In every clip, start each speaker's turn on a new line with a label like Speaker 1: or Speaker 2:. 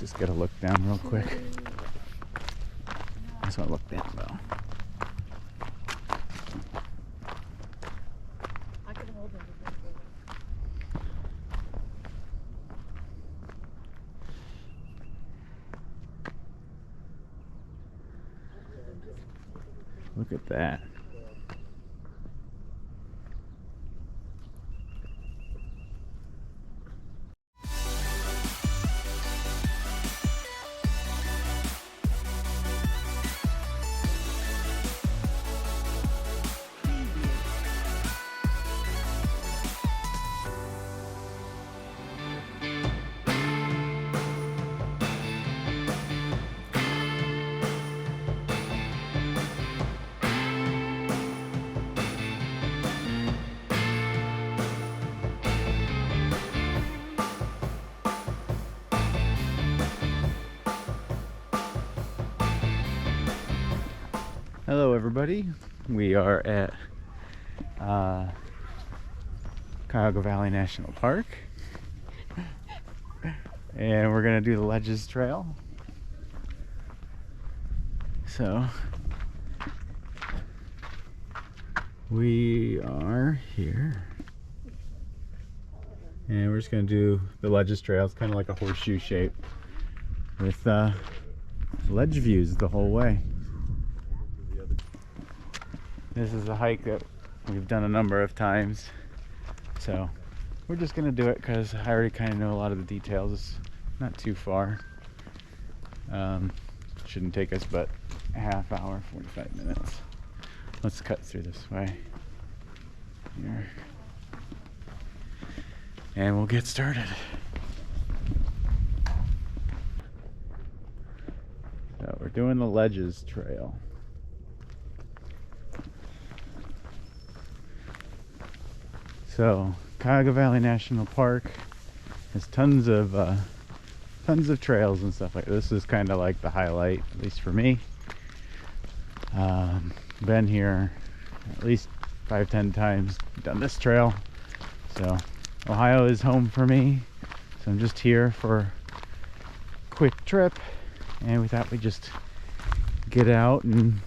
Speaker 1: just get a look down real quick. I just want to look down though. Look at that. Hello everybody, we are at Cuyahoga Valley National Park and we're gonna do the Ledges Trail. So we are here and we're just gonna do the Ledges Trail. It's kind of like a horseshoe shape with ledge views the whole way. This is a hike that we've done a number of times, so we're just gonna do it because I already kind of know a lot of the details. It's not too far. Shouldn't take us but a half hour, 45 minutes. Let's cut through this way here and we'll get started. So we're doing the Ledges Trail. So Cuyahoga Valley National Park has tons of trails and stuff like this. This is kind of like the highlight, at least for me. Been here at least 5-10 times, done this trail. So Ohio is home for me. So I'm just here for a quick trip, and we thought we'd just get out and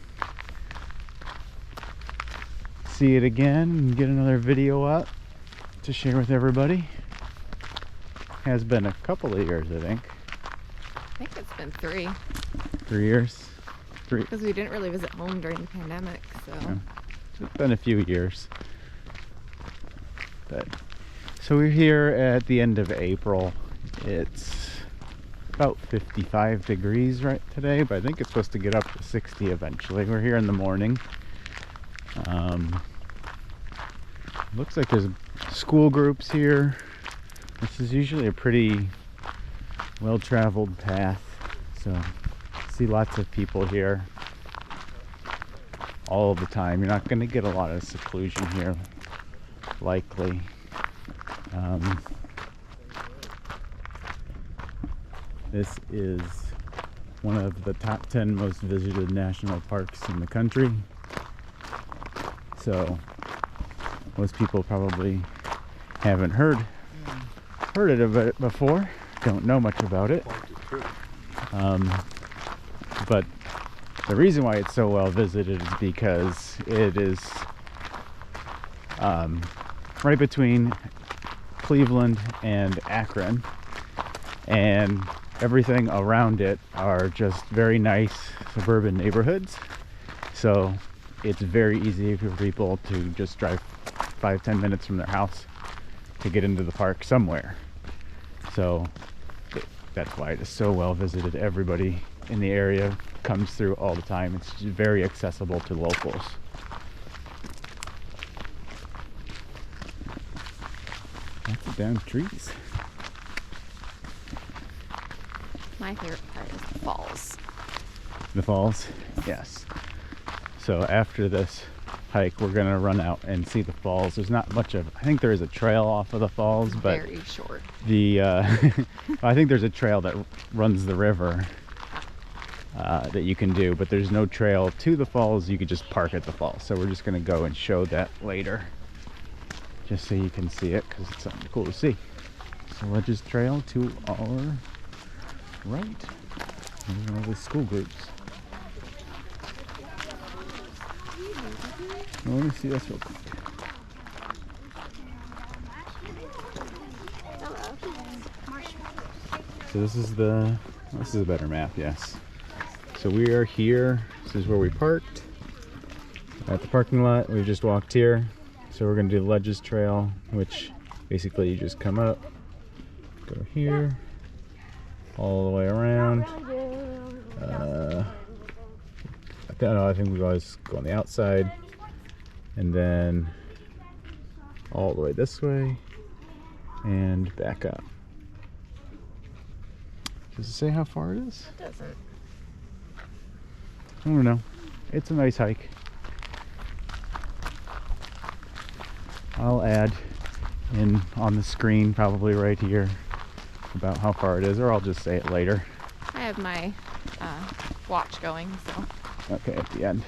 Speaker 1: see it again and get another video up to share with everybody. Has been a couple of years, I think.
Speaker 2: I think it's been 3.
Speaker 1: 3 years? 3.
Speaker 2: Because we didn't really visit home during the pandemic, so.
Speaker 1: Yeah. It's been a few years. But so we're here at the end of April. It's about 55 degrees right today, but I think it's supposed to get up to 60 eventually. We're here in the morning. Looks like there's school groups here. This is usually a pretty well-traveled path, so see lots of people here all the time. You're not going to get a lot of seclusion here, likely. This is one of the top 10 most visited national parks in the country. So most people probably haven't heard of it before, don't know much about it. But the reason why it's so well visited is because it is right between Cleveland and Akron, and everything around it are just very nice suburban neighborhoods. So it's very easy for people to just drive 5-10 minutes from their house to get into the park somewhere. So that's why it is so well visited. Everybody in the area comes through all the time. It's just very accessible to locals. Lots of damn trees.
Speaker 2: My favorite part is the falls.
Speaker 1: The falls? Yes. So after this hike, we're gonna run out and see the falls. There's not much of, I think there is a trail off of the falls, but
Speaker 2: very short.
Speaker 1: The I think there's a trail that runs the river that you can do, but there's no trail to the falls. You could just park at the falls. So we're just gonna go and show that later, just so you can see it, because it's something cool to see. So Ledges Trail to our right. There's one of the school groups. Well, let me see this real quick. So this is a better map, yes. So we are here. This is where we parked at the parking lot. We just walked here. So we're gonna do the Ledges Trail, which basically you just come up, go here, all the way around. I think we always go on the outside, and then all the way this way and back up. Does it say how far it is?
Speaker 2: It doesn't.
Speaker 1: I don't know. It's a nice hike. I'll add in on the screen, probably right here, about how far it is, or I'll just say it later.
Speaker 2: I have my watch going, so.
Speaker 1: Okay, at the end.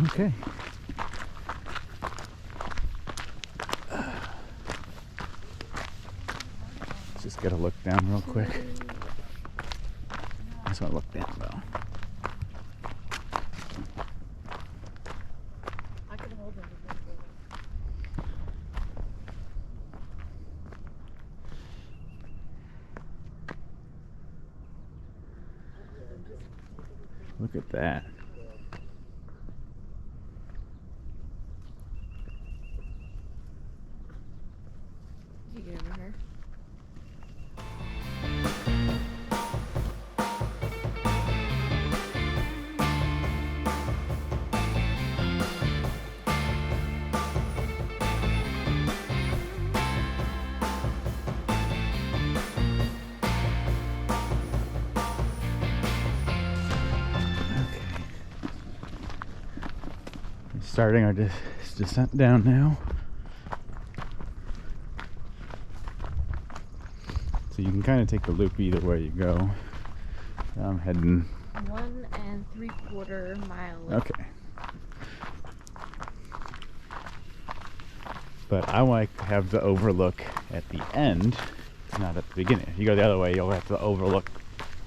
Speaker 1: Okay. Let's just get a look down real quick. I just want to look down though. Look at that.
Speaker 2: You get over here.
Speaker 1: Starting our descent down now. So you can kind of take the loop either way you go. I'm heading
Speaker 2: 1 3/4 mile.
Speaker 1: Okay. But I like to have the overlook at the end, not at the beginning. If you go the other way, you'll have to overlook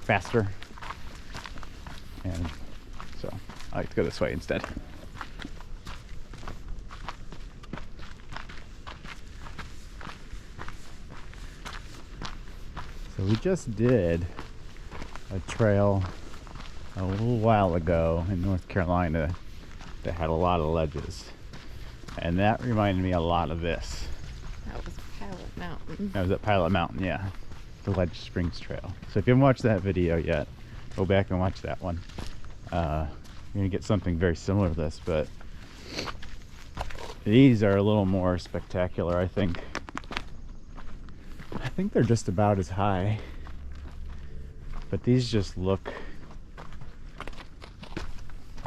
Speaker 1: faster. And so I like to go this way instead. So we just did a trail a little while ago in North Carolina that had a lot of ledges, and that reminded me a lot of this.
Speaker 2: That was Pilot Mountain.
Speaker 1: That was at Pilot Mountain, yeah, the Ledge Springs Trail. So if you haven't watched that video yet, go back and watch that one. You're gonna get something very similar to this, but these are a little more spectacular, I think. I think they're just about as high, but these just look,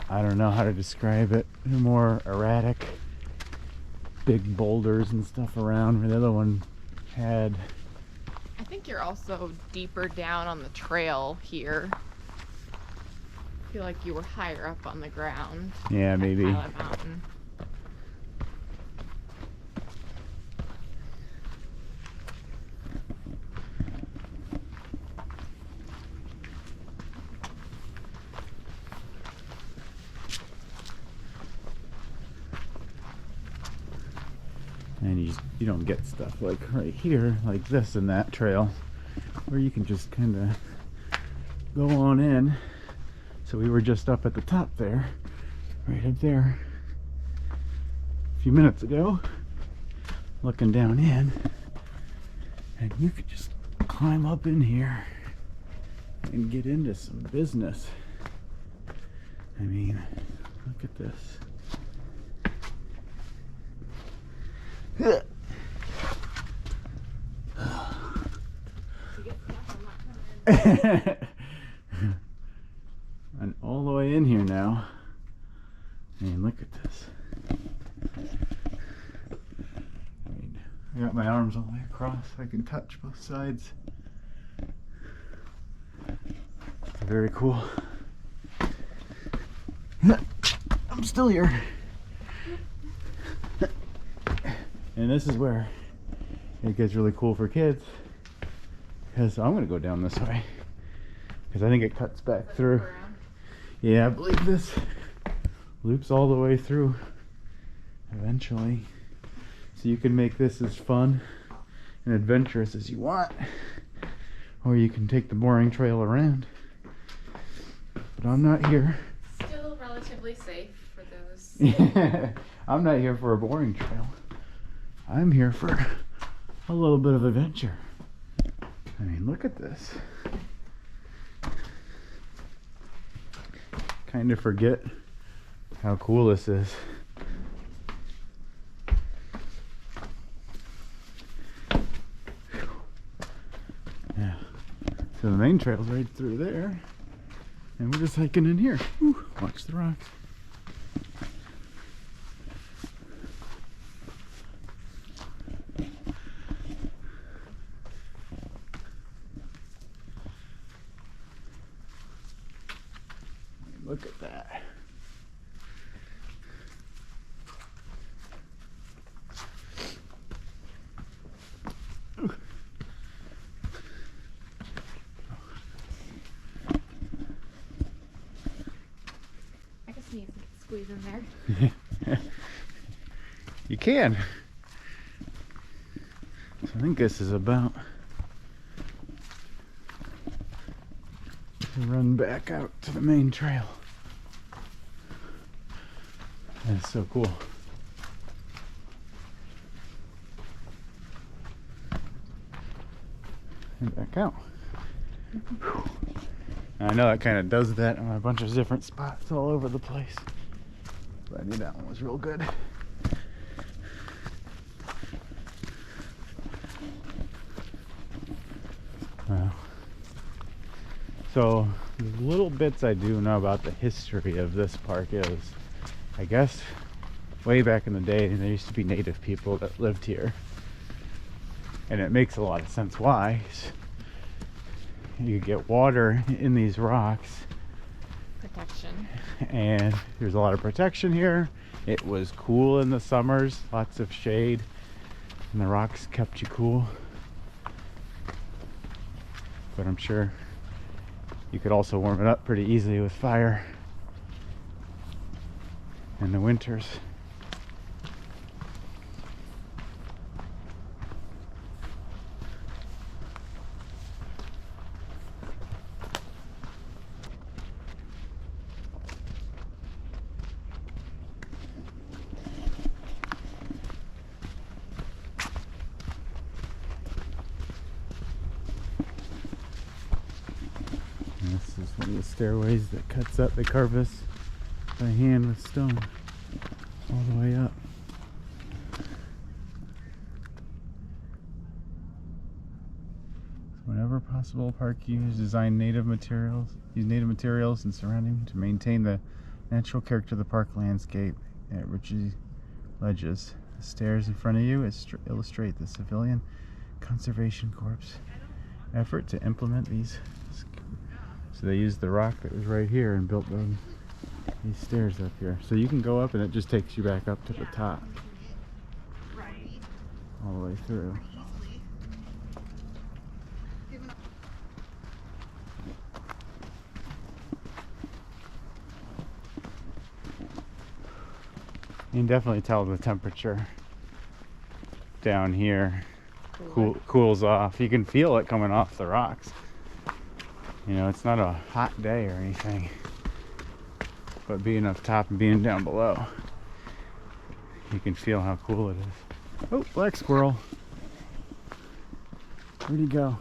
Speaker 1: I don't know how to describe it. They're more erratic, big boulders and stuff around, where the other one had.
Speaker 2: I think you're also deeper down on the trail here. I feel like you were higher up on the ground.
Speaker 1: Yeah, maybe.
Speaker 2: Pilot Mountain.
Speaker 1: And you don't get stuff like right here, like this in that trail, where you can just kind of go on in. So we were just up at the top there, right up there, a few minutes ago, looking down in, and you could just climb up in here and get into some business. I mean, look at this. And all the way in here now. I mean, look at this. I mean, I got my arms all the way across. I can touch both sides. Very cool. I'm still here. And this is where it gets really cool for kids, because I'm gonna go down this way because I think it cuts back through. Yeah, I believe this loops all the way through eventually, so you can make this as fun and adventurous as you want, or you can take the boring trail around. But I'm not here.
Speaker 2: Still relatively safe for those.
Speaker 1: I'm not here for a boring trail. I'm here for a little bit of adventure. I mean, look at this. Kind of forget how cool this is. Yeah. So the main trail's right through there, and we're just hiking in here. Whew, watch the rocks. Look at that.
Speaker 2: I can squeeze in there.
Speaker 1: You can. So I think this is about to run back out to the main trail. That's so cool. And back out. Whew. I know it kind of does that on a bunch of different spots all over the place, but I knew that one was real good. Wow. So the little bits I do know about the history of this park is, I guess way back in the day there used to be native people that lived here, and it makes a lot of sense why. You get water in these rocks,
Speaker 2: Protection.
Speaker 1: and there's a lot of protection here. It was cool in the summers, lots of shade, and the rocks kept you cool. But I'm sure you could also warm it up pretty easily with fire in the winters. And this is one of the stairways that cuts up. They carve this by hand with stone all the way up. So whenever possible, park users design native materials, and surrounding to maintain the natural character of the park landscape at ridgy ledges. The stairs in front of you illustrate the Civilian Conservation Corps effort to implement these. So they used the rock that was right here and built these stairs up here. So you can go up and it just takes you back up to the top. All the way through. You can definitely tell the temperature down here cools off. You can feel it coming off the rocks. You know, it's not a hot day or anything, but being up top and being down below, you can feel how cool it is. Oh, black squirrel. Where'd he go?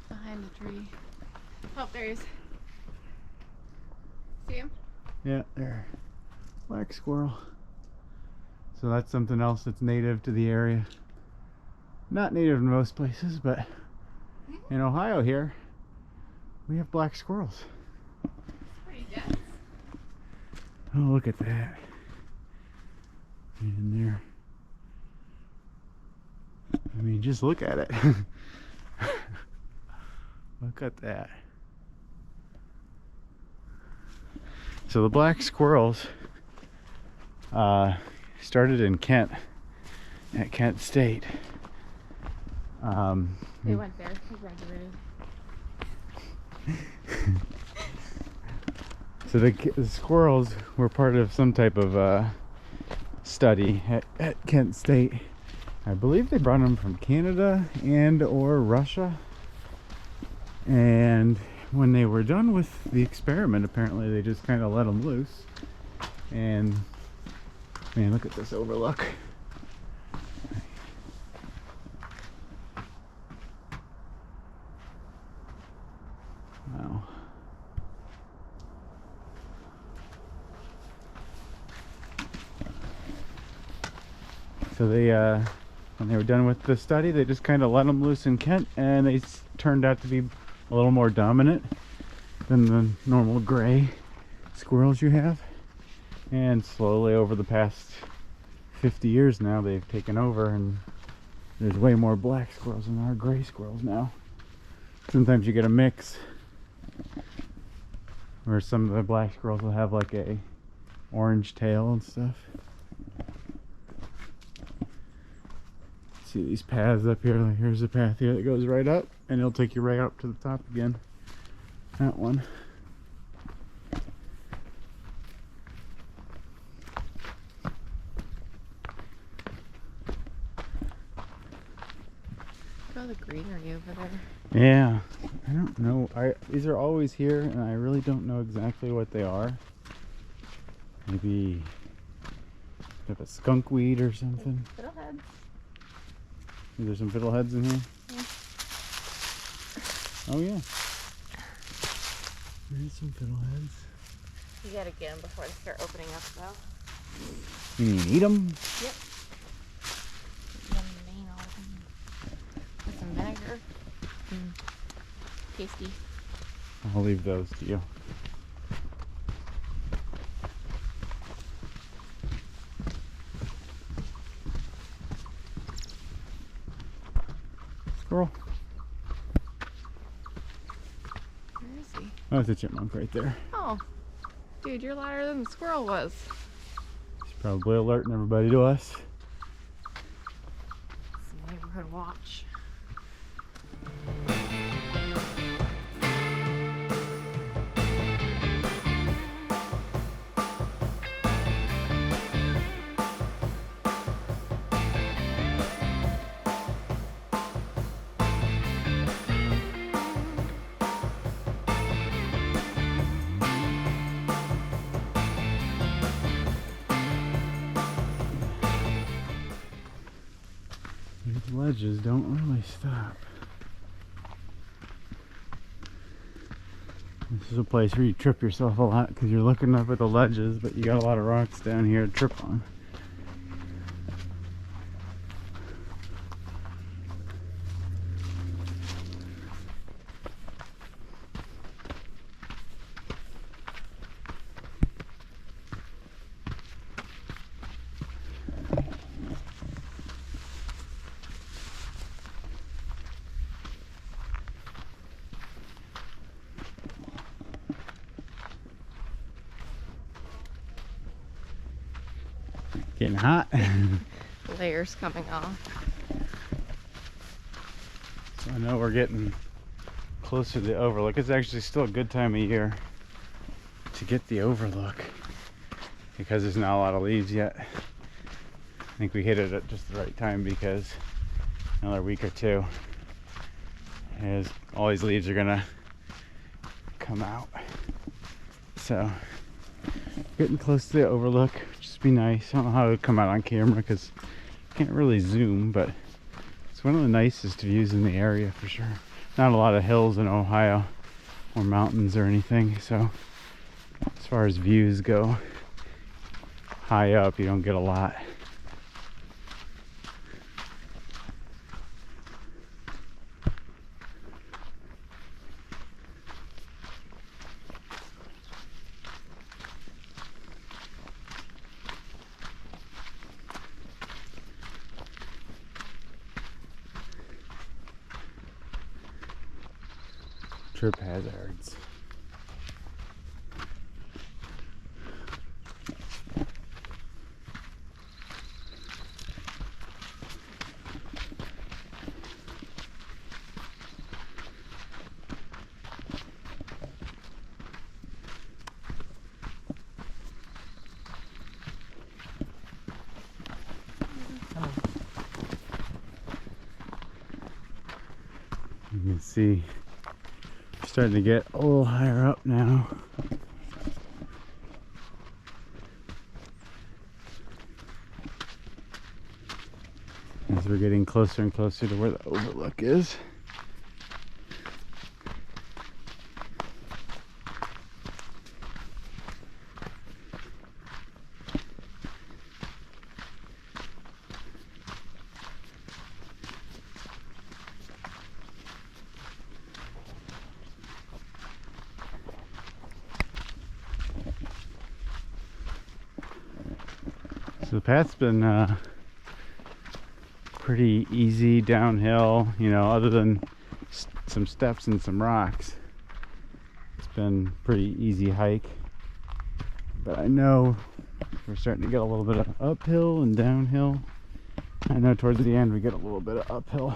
Speaker 2: Behind the tree. Oh, there he is. See him?
Speaker 1: Yeah, there. Black squirrel. So that's something else that's native to the area. Not native in most places, but in Ohio here, we have black squirrels.
Speaker 2: Pretty dense.
Speaker 1: Oh, look at that. Right in there. I mean, just look at it. Look at that. So the black squirrels Started in Kent, at Kent State.
Speaker 2: They went there. They graduated.
Speaker 1: So the squirrels were part of some type of study at Kent State. I believe they brought them from Canada and or Russia. And when they were done with the experiment, apparently they just kind of let them loose. And man, look at this overlook. Wow. So they, when they were done with the study, they just kind of let them loose in Kent, and they turned out to be a little more dominant than the normal gray squirrels you have. And slowly over the past 50 years now, they've taken over, and there's way more black squirrels than there are gray squirrels now. Sometimes you get a mix where some of the black squirrels will have like a orange tail and stuff. See these paths up here? Like here's a path here that goes right up, and it'll take you right up to the top again. That one.
Speaker 2: Oh, the greenery over there.
Speaker 1: Yeah, I don't know. These are always here, and I really don't know exactly what they are. Maybe like a skunkweed or something.
Speaker 2: Fiddleheads.
Speaker 1: Is there some fiddleheads in here?
Speaker 2: Yeah.
Speaker 1: Oh yeah. There's some fiddleheads.
Speaker 2: You gotta get them before they start opening up, though.
Speaker 1: You mean eat them?
Speaker 2: Yep. Main all of them. With some vinegar. Tasty.
Speaker 1: I'll leave those to you. Squirrel.
Speaker 2: Where is he?
Speaker 1: Oh, it's a chipmunk right there.
Speaker 2: Oh. Dude, you're louder than the squirrel was.
Speaker 1: He's probably alerting everybody to us.
Speaker 2: It's a neighborhood watch.
Speaker 1: These ledges don't really stop. This is a place where you trip yourself a lot because you're looking up at the ledges, but you got a lot of rocks down here to trip on. Getting hot.
Speaker 2: Layers coming off.
Speaker 1: So I know we're getting closer to the overlook. It's actually still a good time of year to get the overlook because there's not a lot of leaves yet. I think we hit it at just the right time because another week or two, as all these leaves are gonna come out. So getting close to the overlook, which would be nice. I don't know how it would come out on camera because you can't really zoom, but it's one of the nicest views in the area for sure. Not a lot of hills in Ohio or mountains or anything, so as far as views go, high up you don't get a lot. Trip hazards. see, we're starting to get a little higher up now. As we're getting closer and closer to where the overlook is. So the path's been pretty easy downhill, you know, other than some steps and some rocks. It's been pretty easy hike, but I know we're starting to get a little bit of uphill and downhill. I know towards the end we get a little bit of uphill.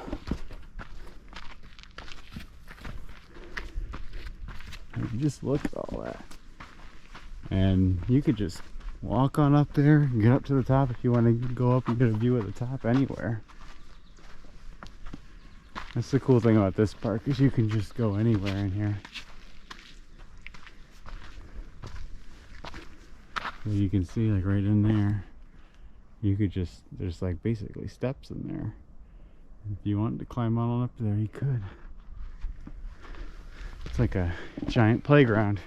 Speaker 1: And you just look at all that, and you could just walk on up there and get up to the top if you want to go up and get a view of the top anywhere. That's the cool thing about this park, is you can just go anywhere in here. So you can see, like, right in there, you could just, there's like basically steps in there. If you wanted to climb on up there, you could. It's like a giant playground.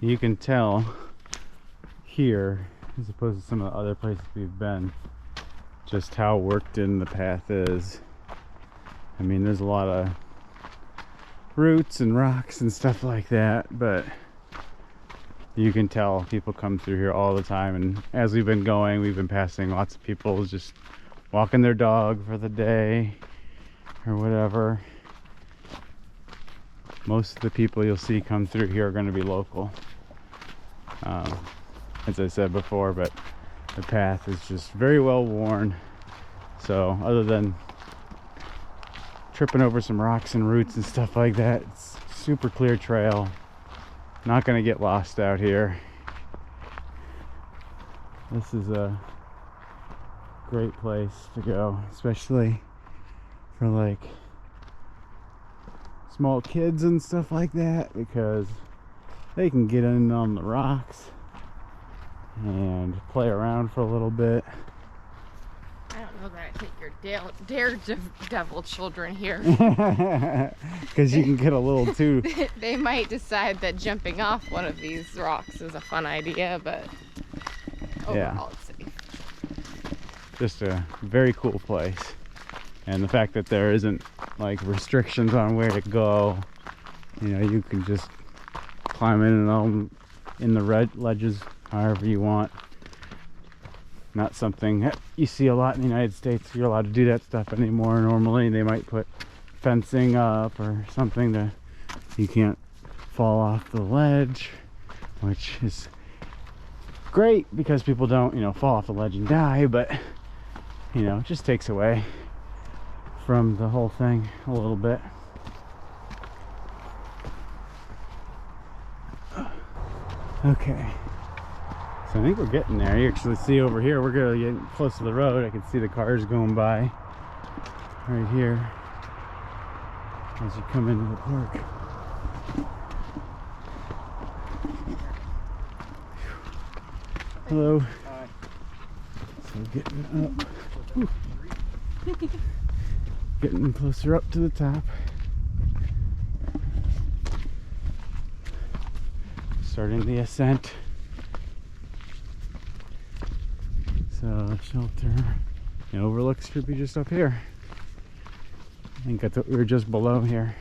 Speaker 1: You can tell here, as opposed to some of the other places we've been, just how worked in the path is. I mean, there's a lot of roots and rocks and stuff like that, but you can tell people come through here all the time. And as we've been going, we've been passing lots of people just walking their dog for the day or whatever. Most of the people you'll see come through here are going to be local. As I said before, but the path is just very well worn. So other than tripping over some rocks and roots and stuff like that, it's super clear trail. Not going to get lost out here. This is a great place to go, especially for like small kids and stuff like that, because they can get in on the rocks and play around for a little bit.
Speaker 2: I don't know that I take your daredevil children here.
Speaker 1: Because you can get a little too...
Speaker 2: They might decide that jumping off one of these rocks is a fun idea, but overall it's safe.
Speaker 1: Just a very cool place. And the fact that there isn't like restrictions on where to go, you know, you can just climb in and all in the red ledges however you want. Not something that you see a lot in the United States. You're allowed to do that stuff anymore. Normally they might put fencing up or something to, you can't fall off the ledge, which is great because people don't, you know, fall off the ledge and die, but you know, it just takes away from the whole thing a little bit. Okay, so I think we're getting there. You actually see over here, we're gonna get close to the road. I can see the cars going by right here as you come into the park. Hello.
Speaker 3: Hi.
Speaker 1: So getting up. Getting closer up to the top. Starting the ascent. So shelter and overlooks should be just up here. I think that's what we were just below here.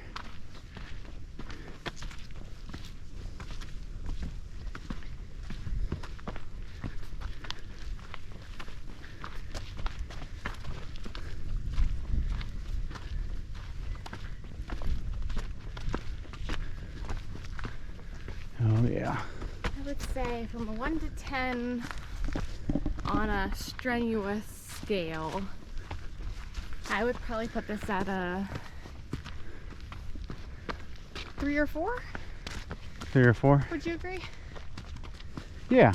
Speaker 1: Oh yeah.
Speaker 2: I would say from a 1 to 10 on a strenuous scale, I would probably put this at a 3 or 4.
Speaker 1: 3 or 4?
Speaker 2: Would you agree?
Speaker 1: Yeah.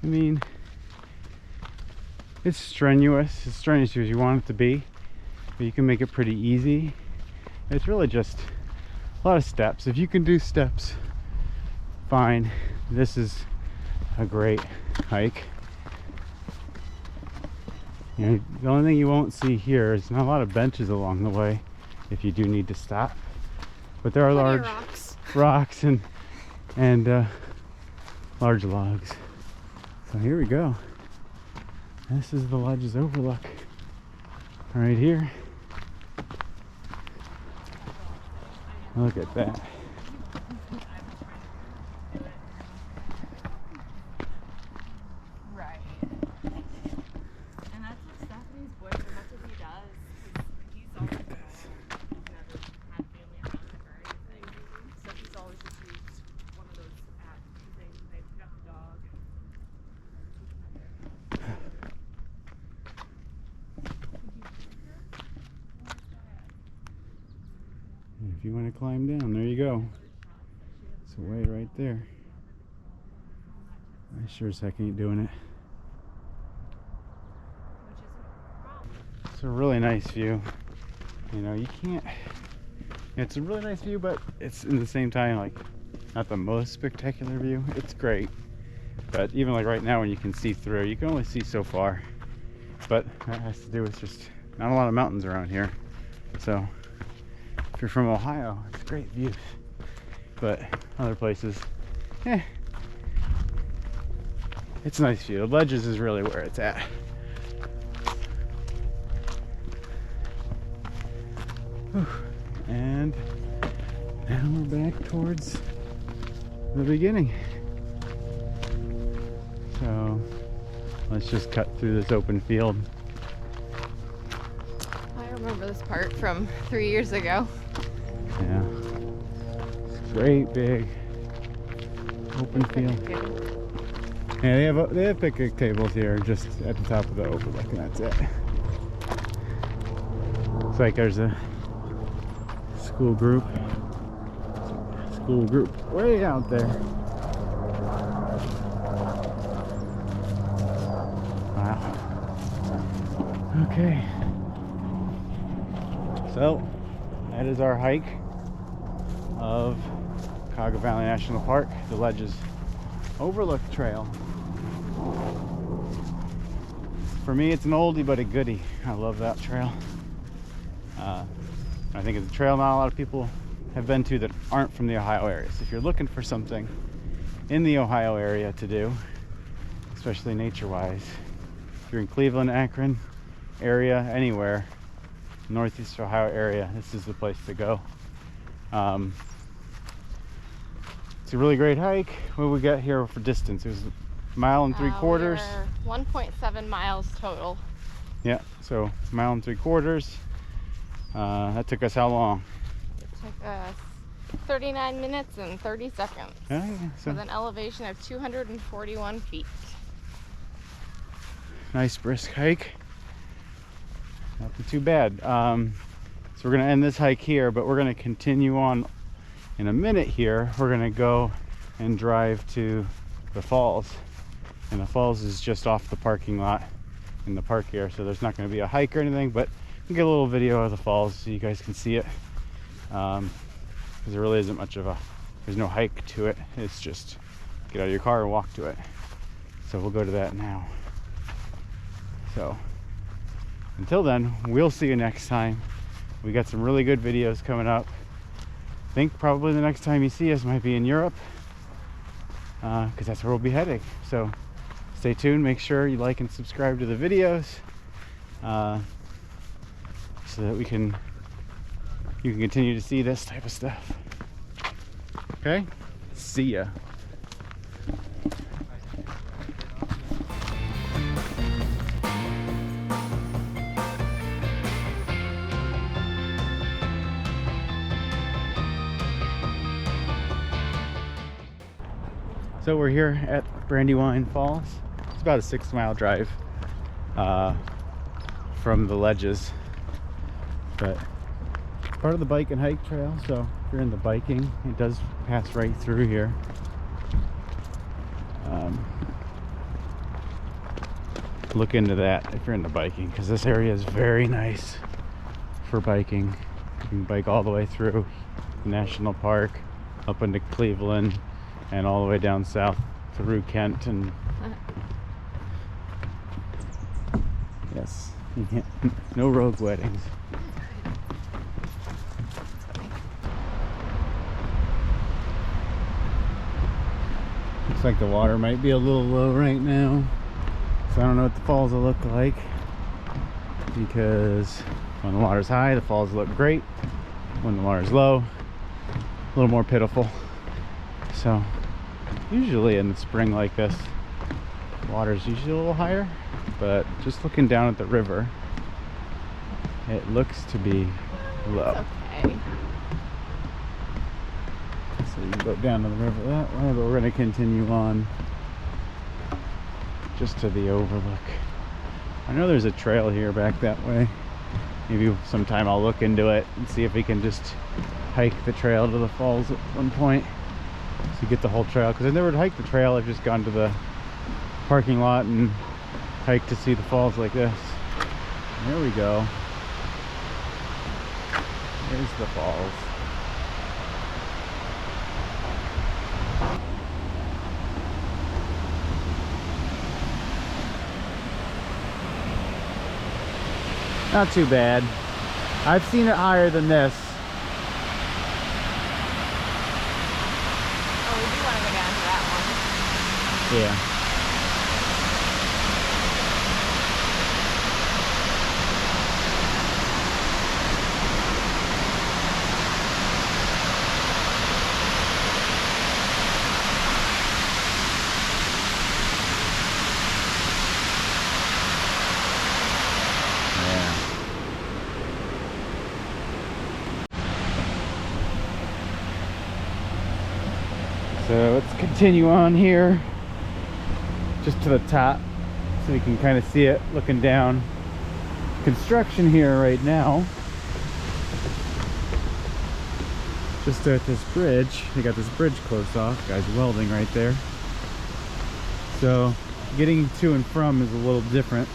Speaker 1: I mean, it's strenuous. It's strenuous as you want it to be, but you can make it pretty easy. It's really just a lot of steps. If you can do steps, fine. This is a great hike. You know, the only thing you won't see here is not a lot of benches along the way if you do need to stop. But there are large rocks and large logs. So here we go. This is the Ledges Overlook right here. Look at that.
Speaker 2: Right. And that's what Stephanie's boyfriend, that's what he does. He's always never had family around him or anything. So he's always just used one of those things. They've got the dog.
Speaker 1: If you want to climb down, there you go. It's a way right there. I sure as heck ain't doing it. It's a really nice view. You know, you can't. It's a really nice view, but it's in the same time like not the most spectacular view. It's great, but even like right now when you can see through, you can only see so far. But that has to do with just not a lot of mountains around here. So if you're from Ohio, it's great views. But other places, it's a nice view. The Ledges is really where it's at. Whew. And now we're back towards the beginning. So let's just cut through this open field.
Speaker 2: I remember this part from 3 years ago.
Speaker 1: Yeah. Great big open field. Yeah, they have picnic tables here just at the top of the overlook, and that's it. Looks like there's a school group way out there. Wow. Okay. So that is our hike of Cuyahoga Valley National Park, the Ledges Overlook Trail. For me, it's an oldie but a goodie. I love that trail. I think it's a trail not a lot of people have been to that aren't from the Ohio area. So if you're looking for something in the Ohio area to do, especially nature-wise, if you're in Cleveland, Akron area, anywhere, Northeast Ohio area, this is the place to go. It's a really great hike. What we got here for distance? It was 1.75 miles.
Speaker 2: 1.7 miles total.
Speaker 1: Yeah, so 1.75 miles. That took us how long?
Speaker 2: It took us 39 minutes and 30 seconds.
Speaker 1: Yeah, so
Speaker 2: with an elevation of 241 feet.
Speaker 1: Nice brisk hike. Nothing too bad. So we're gonna end this hike here, but we're gonna continue on in a minute here. We're gonna go and drive to the falls. And the falls is just off the parking lot in the park here, so there's not gonna be a hike or anything, but we'll get a little video of the falls so you guys can see it. Because there really isn't much of there's no hike to it. It's just get out of your car and walk to it. So we'll go to that now. So until then, we'll see you next time. We got some really good videos coming up. I think probably the next time you see us might be in Europe, because that's where we'll be heading. So stay tuned. Make sure you like and subscribe to the videos, so that you can continue to see this type of stuff. Okay? See ya. So we're here at Brandywine Falls. It's about a 6-mile drive from the Ledges. But it's part of the bike and hike trail, so if you're into biking, it does pass right through here. Look into that if you're into biking, because this area is very nice for biking. You can bike all the way through the national park, up into Cleveland, and all the way down south through Kent. And yes, you can't, no rogue weddings. Looks like the water might be a little low right now, so I don't know what the falls will look like, because when the water's high, the falls look great. When the water's low, a little more pitiful. So usually in the spring like this, the water's usually a little higher, but just looking down at the river, it looks to be low.
Speaker 2: It's okay.
Speaker 1: So you can go down to the river that way, but we're going to continue on just to the overlook. I know there's a trail here back that way. Maybe sometime I'll look into it and see if we can just hike the trail to the falls at one point, so you get the whole trail. Because I've never hiked the trail, I've just gone to the parking lot and hiked to see the falls like this. There we go. There's the falls. Not too bad. I've seen it higher than this.
Speaker 2: Oh, we do want to go down to that one.
Speaker 1: Yeah. So let's continue on here just to the top so we can kind of see it looking down. Construction here right now. Just at this bridge. They got this bridge closed off. Guys welding right there. So getting to and from is a little different.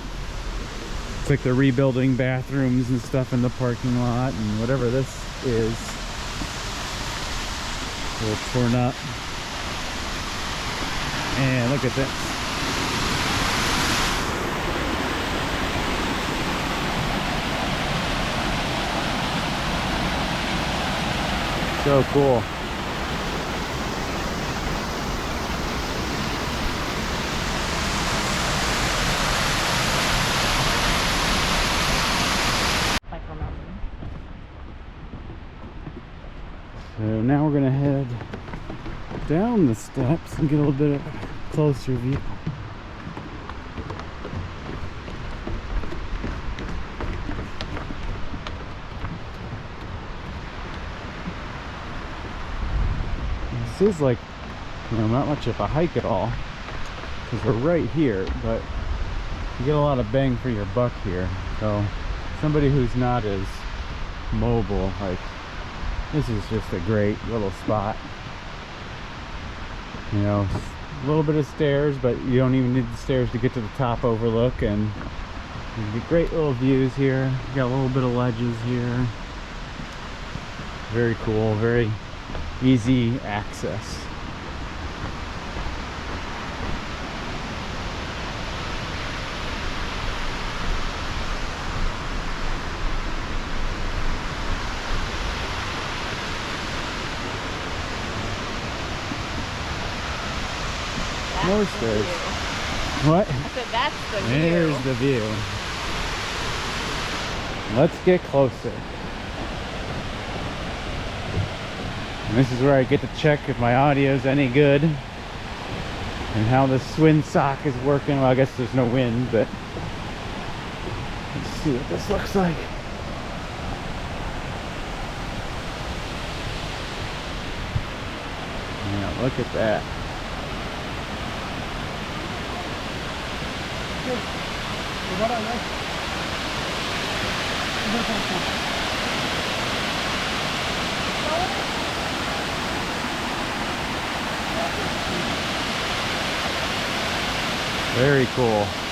Speaker 1: It's like they're rebuilding bathrooms and stuff in the parking lot, and whatever this is, a little torn up. And look at this. So cool. So now we're gonna head down the steps and get a little bit of a closer view. This is like, you know, not much of a hike at all because we're right here, but you get a lot of bang for your buck here. So somebody who's not as mobile, like, this is just a great little spot. You know, a little bit of stairs, but you don't even need the stairs to get to the top overlook, and you get great little views here. You got a little bit of ledges here. Very cool, very easy access. More stairs. What?
Speaker 2: I said that's the view.
Speaker 1: There's the view. Let's get closer. And this is where I get to check if my audio is any good and how this wind sock is working. Well, I guess there's no wind, but let's see what this looks like. Yeah, look at that. Very cool.